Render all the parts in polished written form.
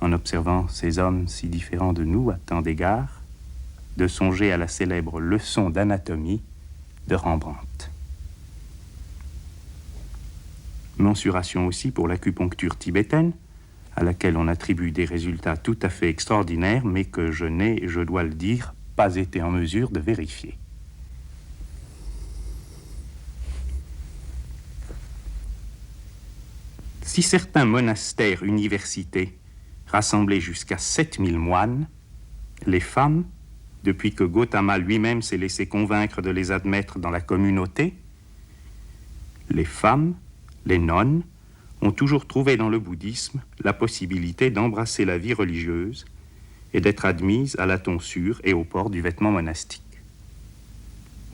en observant ces hommes si différents de nous à tant d'égards, de songer à la célèbre leçon d'anatomie de Rembrandt. Mensuration aussi pour l'acupuncture tibétaine, à laquelle on attribue des résultats tout à fait extraordinaires, mais que je n'ai, je dois le dire, pas été en mesure de vérifier. Si certains monastères universités rassemblaient jusqu'à 7000 moines, les femmes, depuis que Gautama lui-même s'est laissé convaincre de les admettre dans la communauté, les femmes, les nonnes, ont toujours trouvé dans le bouddhisme la possibilité d'embrasser la vie religieuse et d'être admises à la tonsure et au port du vêtement monastique.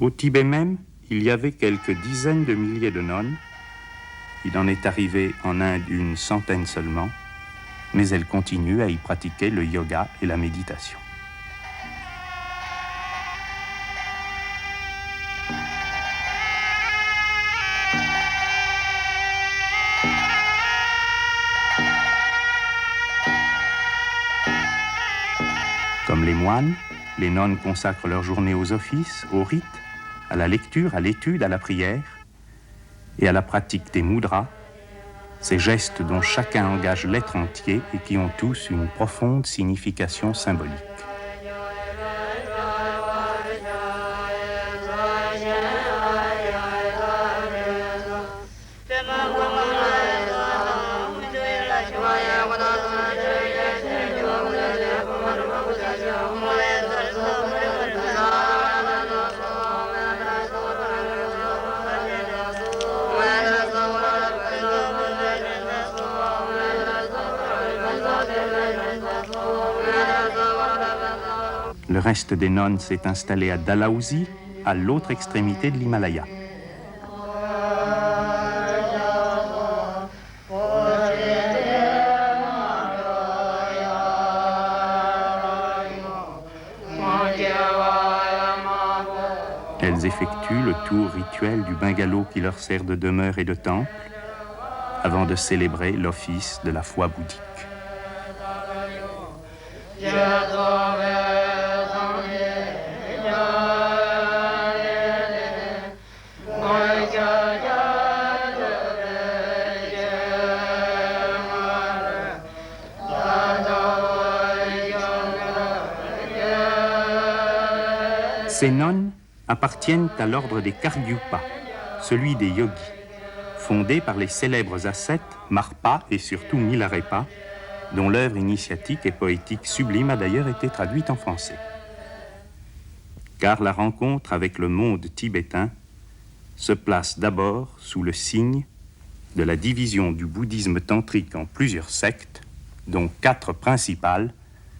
Au Tibet même, il y avait quelques dizaines de milliers de nonnes. Il en est arrivé en Inde une centaine seulement, mais elles continuent à y pratiquer le yoga et la méditation. Comme les moines, les nonnes consacrent leur journée aux offices, aux rites, à la lecture, à l'étude, à la prière et à la pratique des mudras, ces gestes dont chacun engage l'être entier et qui ont tous une profonde signification symbolique. Le reste des nonnes s'est installé à Dalhousie, à l'autre extrémité de l'Himalaya. Elles effectuent le tour rituel du bungalow qui leur sert de demeure et de temple, avant de célébrer l'office de la foi bouddhique. Ces nonnes appartiennent à l'ordre des Kargyupas, celui des yogis, fondé par les célèbres ascètes Marpa et surtout Milarepa, dont l'œuvre initiatique et poétique sublime a d'ailleurs été traduite en français. Car la rencontre avec le monde tibétain se place d'abord sous le signe de la division du bouddhisme tantrique en plusieurs sectes, dont 4 principales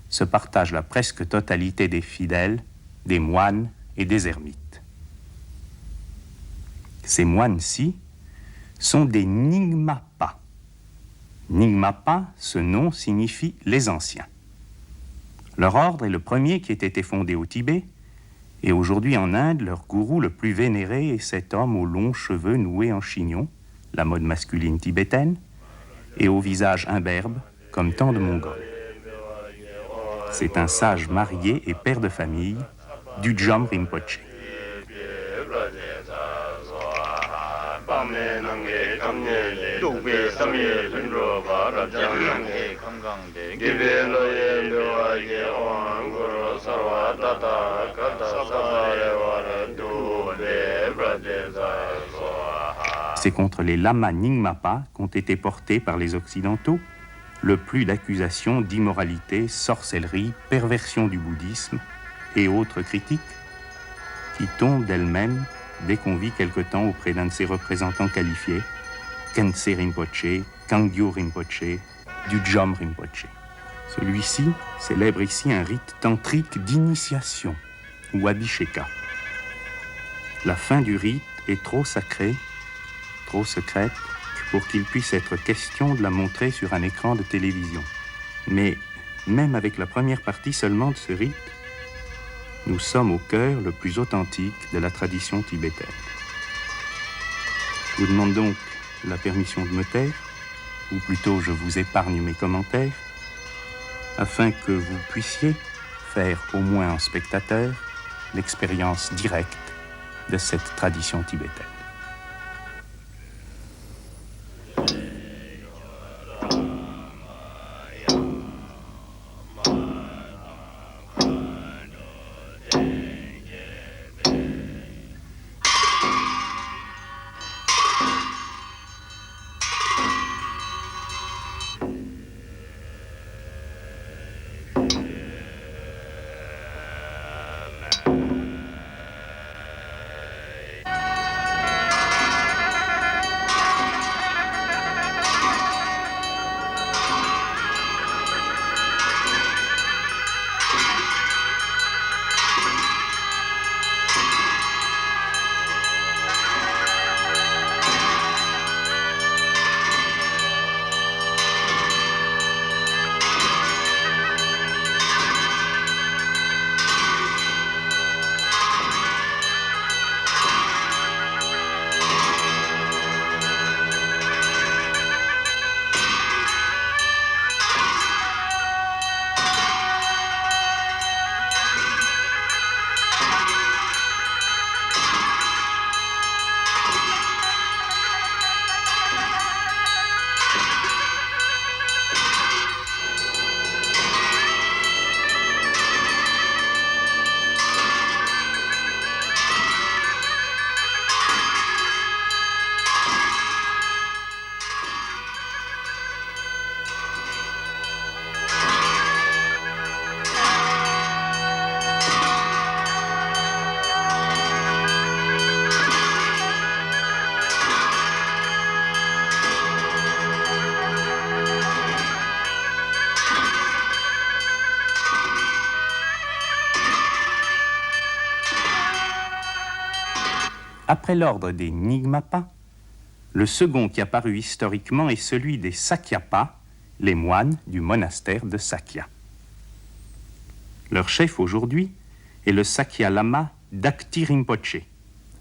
se partagent la presque totalité des fidèles, des moines et des ermites. Ces moines-ci sont des Nyingmapa. Nyingmapa, ce nom signifie les anciens. Leur ordre est le premier qui ait été fondé au Tibet, et aujourd'hui en Inde, leur gourou le plus vénéré est cet homme aux longs cheveux noués en chignon, la mode masculine tibétaine, et au visage imberbe, comme tant de Mongols. C'est un sage marié et père de famille, Dudjom Rinpoché. C'est contre les lamas Nyingmapa qu'ont été portés par les Occidentaux le plus d'accusations d'immoralité, sorcellerie, perversion du bouddhisme et autres critiques qui tombent d'elles-mêmes dès qu'on vit quelque temps auprès d'un de ses représentants qualifiés, Khyentse Rinpoché, Kangyo Rinpoché, Dudjom Rinpoché. Celui-ci célèbre ici un rite tantrique d'initiation, ou abhisheka. La fin du rite est trop sacrée, trop secrète, pour qu'il puisse être question de la montrer sur un écran de télévision. Mais même avec la première partie seulement de ce rite, nous sommes au cœur le plus authentique de la tradition tibétaine. Je vous demande donc la permission de me taire, ou plutôt je vous épargne mes commentaires, afin que vous puissiez faire, au moins en spectateur, l'expérience directe de cette tradition tibétaine. Après l'ordre des Nyingmapa, le second qui apparut historiquement est celui des Sakyapa, les moines du monastère de Sakya. Leur chef aujourd'hui est le Sakya Lama Dakti Rinpoché,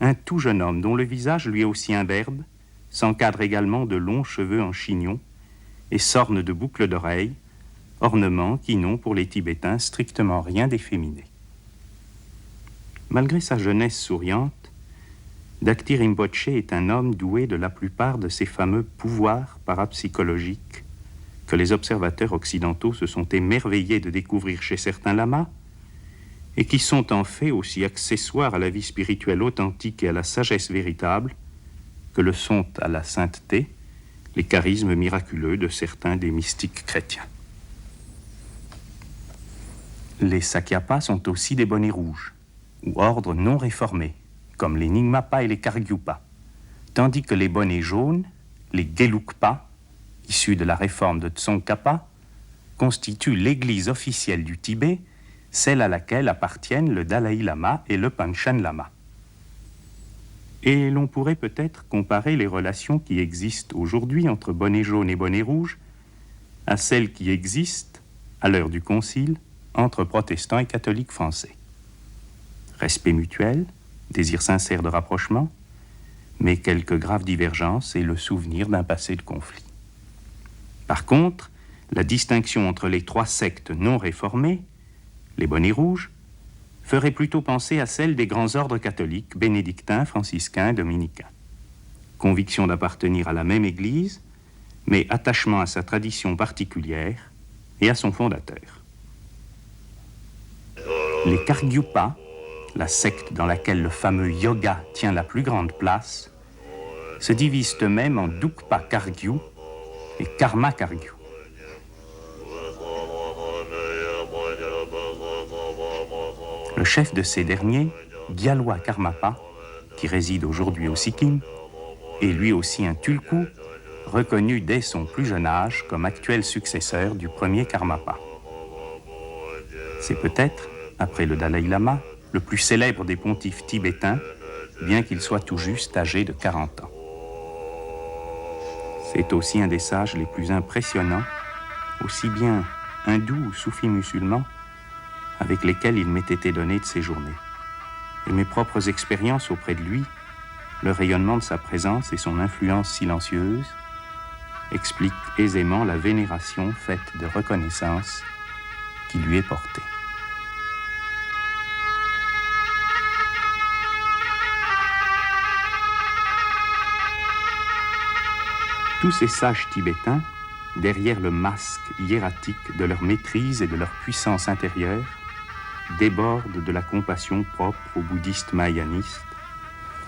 un tout jeune homme dont le visage, lui aussi imberbe, s'encadre également de longs cheveux en chignon et s'orne de boucles d'oreilles, ornements qui n'ont pour les Tibétains strictement rien d'efféminé. Malgré sa jeunesse souriante, Dakti Rinpoché est un homme doué de la plupart de ces fameux pouvoirs parapsychologiques que les observateurs occidentaux se sont émerveillés de découvrir chez certains lamas et qui sont en fait aussi accessoires à la vie spirituelle authentique et à la sagesse véritable que le sont à la sainteté les charismes miraculeux de certains des mystiques chrétiens. Les Sakyapa sont aussi des bonnets rouges, ou ordres non réformés, comme les Nyingmapa et les Kargyupa, tandis que les bonnets jaunes, les Gelugpa, issus de la réforme de Tsongkhapa, constituent l'église officielle du Tibet, celle à laquelle appartiennent le Dalai Lama et le Panchen Lama. Et l'on pourrait peut-être comparer les relations qui existent aujourd'hui entre bonnets jaunes et bonnets rouges à celles qui existent, à l'heure du Concile, entre protestants et catholiques français. Respect mutuel, désir sincère de rapprochement, mais quelques graves divergences et le souvenir d'un passé de conflit. Par contre, la distinction entre les trois sectes non réformées, les bonnets rouges, ferait plutôt penser à celle des grands ordres catholiques, bénédictins, franciscains, dominicains. Conviction d'appartenir à la même Église, mais attachement à sa tradition particulière et à son fondateur. Les Kargyupa, la secte dans laquelle le fameux yoga tient la plus grande place, se divisent eux-mêmes en Dukpa Kargyu et Karma Kargyu. Le chef de ces derniers, Gyalwa Karmapa, qui réside aujourd'hui au Sikkim, est lui aussi un Tulku, reconnu dès son plus jeune âge comme actuel successeur du premier Karmapa. C'est peut-être, après le Dalai Lama, le plus célèbre des pontifes tibétains, bien qu'il soit tout juste âgé de 40 ans. C'est aussi un des sages les plus impressionnants, aussi bien hindous ou soufis musulmans, avec lesquels il m'ait été donné de séjourner. Et mes propres expériences auprès de lui, le rayonnement de sa présence et son influence silencieuse, expliquent aisément la vénération faite de reconnaissance qui lui est porté. Tous ces sages tibétains, derrière le masque hiératique de leur maîtrise et de leur puissance intérieure, débordent de la compassion propre aux bouddhistes mahayanistes,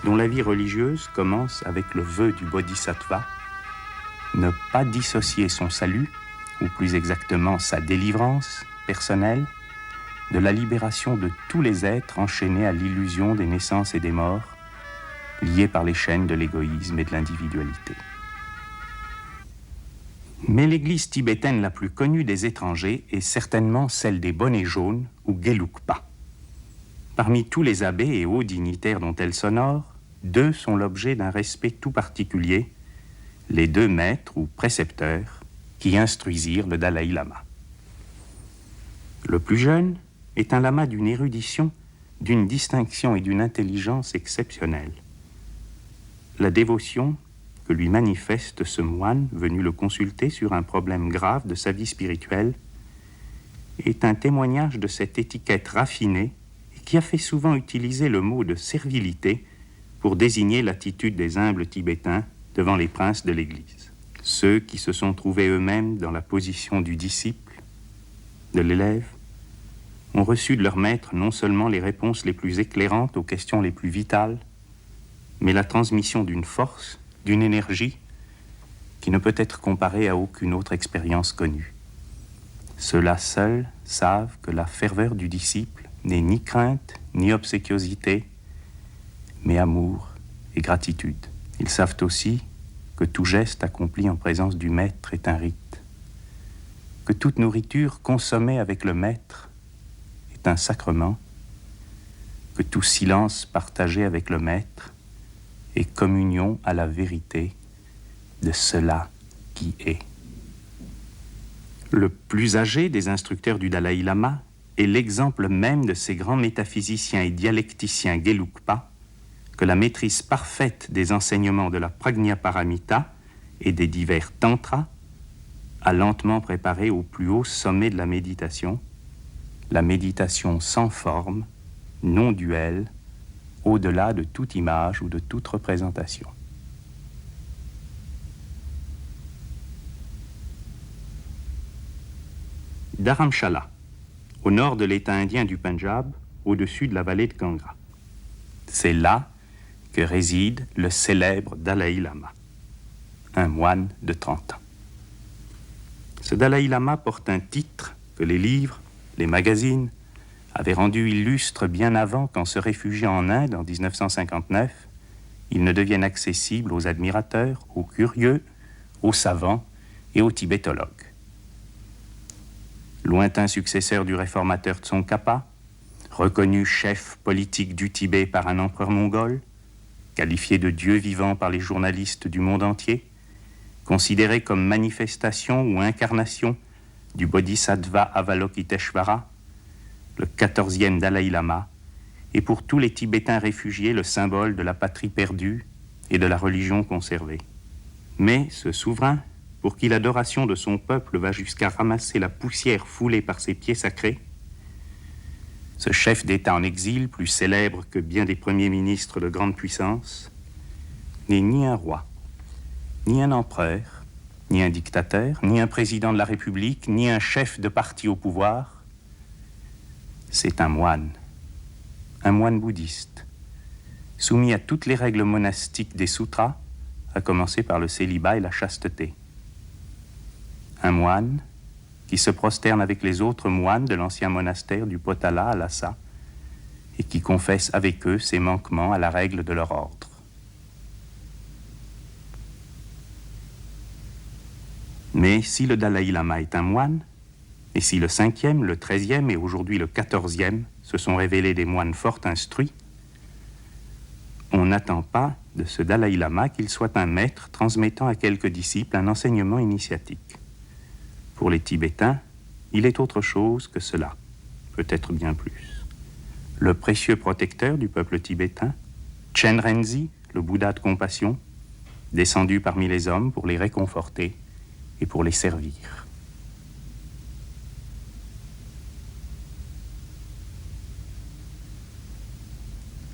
dont la vie religieuse commence avec le vœu du bodhisattva, ne pas dissocier son salut, ou plus exactement sa délivrance personnelle, de la libération de tous les êtres enchaînés à l'illusion des naissances et des morts, liés par les chaînes de l'égoïsme et de l'individualité. Mais l'église tibétaine la plus connue des étrangers est certainement celle des bonnets jaunes ou Gelugpa. Parmi tous les abbés et hauts dignitaires dont elle s'honore, 2 sont l'objet d'un respect tout particulier, les 2 maîtres ou précepteurs qui instruisirent le Dalaï Lama. Le plus jeune est un lama d'une érudition, d'une distinction et d'une intelligence exceptionnelles. La dévotion que lui manifeste ce moine venu le consulter sur un problème grave de sa vie spirituelle est un témoignage de cette étiquette raffinée et qui a fait souvent utiliser le mot de servilité pour désigner l'attitude des humbles Tibétains devant les princes de l'Église. Ceux qui se sont trouvés eux-mêmes dans la position du disciple, de l'élève, ont reçu de leur maître non seulement les réponses les plus éclairantes aux questions les plus vitales, mais la transmission d'une force, d'une énergie qui ne peut être comparée à aucune autre expérience connue. Ceux-là seuls savent que la ferveur du disciple n'est ni crainte, ni obséquiosité, mais amour et gratitude. Ils savent aussi que tout geste accompli en présence du maître est un rite, que toute nourriture consommée avec le maître est un sacrement, que tout silence partagé avec le maître est communion à la vérité de cela qui est. Le plus âgé des instructeurs du Dalaï Lama est l'exemple même de ces grands métaphysiciens et dialecticiens Gelugpa que la maîtrise parfaite des enseignements de la Prajnaparamita et des divers tantras a lentement préparé au plus haut sommet de la méditation sans forme, non duel, au-delà de toute image ou de toute représentation. Dharamshala, au nord de l'État indien du Punjab, au-dessus de la vallée de Gangra. C'est là que réside le célèbre Dalaï Lama, un moine de 30 ans. Ce Dalaï Lama porte un titre que les livres, les magazines, avait rendu illustre bien avant qu'en se réfugiant en Inde en 1959, il ne devienne accessible aux admirateurs, aux curieux, aux savants et aux tibétologues. Lointain successeur du réformateur Tsongkhapa, reconnu chef politique du Tibet par un empereur mongol, qualifié de Dieu vivant par les journalistes du monde entier, considéré comme manifestation ou incarnation du Bodhisattva Avalokiteshvara, le 14e Dalaï Lama, est pour tous les Tibétains réfugiés le symbole de la patrie perdue et de la religion conservée. Mais ce souverain, pour qui l'adoration de son peuple va jusqu'à ramasser la poussière foulée par ses pieds sacrés, ce chef d'État en exil, plus célèbre que bien des premiers ministres de grande puissance, n'est ni un roi, ni un empereur, ni un dictateur, ni un président de la République, ni un chef de parti au pouvoir. C'est un moine bouddhiste, soumis à toutes les règles monastiques des sutras, à commencer par le célibat et la chasteté. Un moine qui se prosterne avec les autres moines de l'ancien monastère du Potala à Lhasa et qui confesse avec eux ses manquements à la règle de leur ordre. Mais si le Dalaï Lama est un moine, et si le 5e, le 13e et aujourd'hui le 14e se sont révélés des moines fort instruits, on n'attend pas de ce Dalaï Lama qu'il soit un maître transmettant à quelques disciples un enseignement initiatique. Pour les Tibétains, il est autre chose que cela, peut-être bien plus. Le précieux protecteur du peuple tibétain, Chenrezig, le Bouddha de compassion, descendu parmi les hommes pour les réconforter et pour les servir.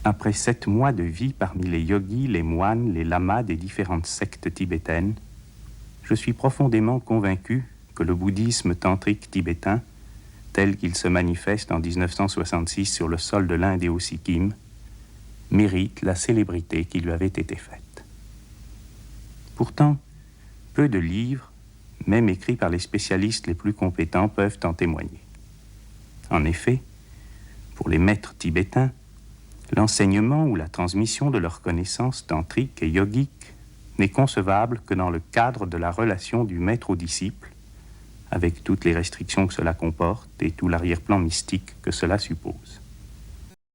Après 7 mois de vie parmi les yogis, les moines, les lamas des différentes sectes tibétaines, je suis profondément convaincu que le bouddhisme tantrique tibétain, tel qu'il se manifeste en 1966 sur le sol de l'Inde et au Sikkim, mérite la célébrité qui lui avait été faite. Pourtant, peu de livres, même écrits par les spécialistes les plus compétents, peuvent en témoigner. En effet, pour les maîtres tibétains, l'enseignement ou la transmission de leurs connaissances tantriques et yogiques n'est concevable que dans le cadre de la relation du maître au disciple, avec toutes les restrictions que cela comporte et tout l'arrière-plan mystique que cela suppose.